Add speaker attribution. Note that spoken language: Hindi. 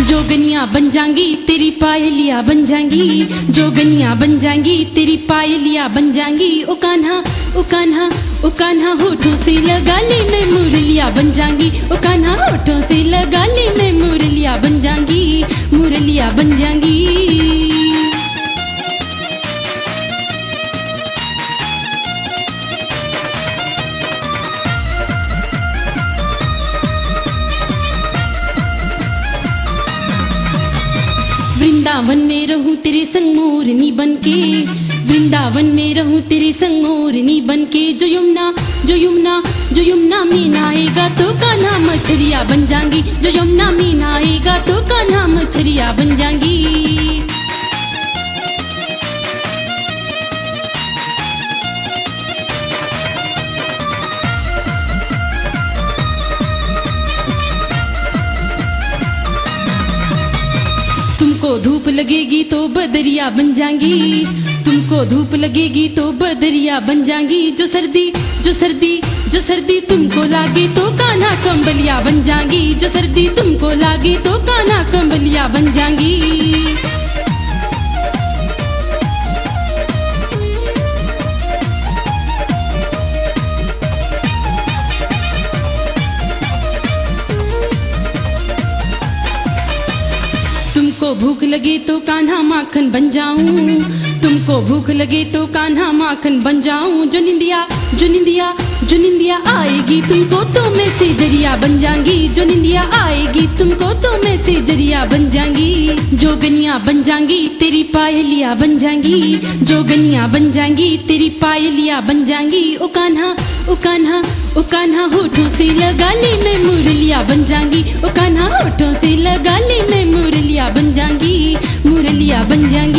Speaker 1: जोगनिया बन जाएंगी तेरी पायलिया बन जाएंगी, जोगनिया बन जाएंगी तेरी पायलिया बन जाएंगी। ओ कान्हा ओ कान्हा ओ कान्हा होठों से लगा ले मैं मुरलिया बन जाएंगी। ओ कान्हा होठों से लगा ले मैं मुरलिया बन जाएंगी, मुरलिया बन जाएंगी। वृंदावन में रहूं तेरे संग मोरनी बनके, वृंदावन में रहूं तेरे संग मोरनी बनके। जो यमुना जो यमुना जो यमुना में नहाएगा तो कान्हा मछलिया बन जाएंगी, जो यमुना में नहाएगा तो कान्हा मछलिया बन जाएंगी। तुमको धूप लगेगी तो बदरिया बन जाएंगी, तुमको धूप लगेगी तो बदरिया बन जाएंगी। जो सर्दी जो सर्दी जो सर्दी तुमको लागे तो कान्हा कंबलिया बन जाएंगी, जो सर्दी तुमको लागे तो कान्हा कंबलिया बन जाएंगी। तुमको भूख लगे तो कान्हा माखन बन जाऊं, तुमको भूख लगे तो कान्हा माखन बन जाऊं। जो निंदिया जो निंदिया जो निंदिया आएगी तुमको तो मैं से जरिया बन जाएंगी, जो निंदिया आएगी तुमको तो मैं से जरिया बन जाएंगी। जोगनिया बन जाएंगी तेरी पायलिया बन जाएंगी, जोगनिया बन जाएंगी तेरी पायलिया बन जाएंगी। ओ कान्हा ओ कान्हा ओ कान्हा होठों से लगा ले मैं मुरलिया बन जाएंगी, ओ कान्हा होठों से लगा ले मैं मुरलिया बन जाएंगी, मुरलिया बन जाएंगी।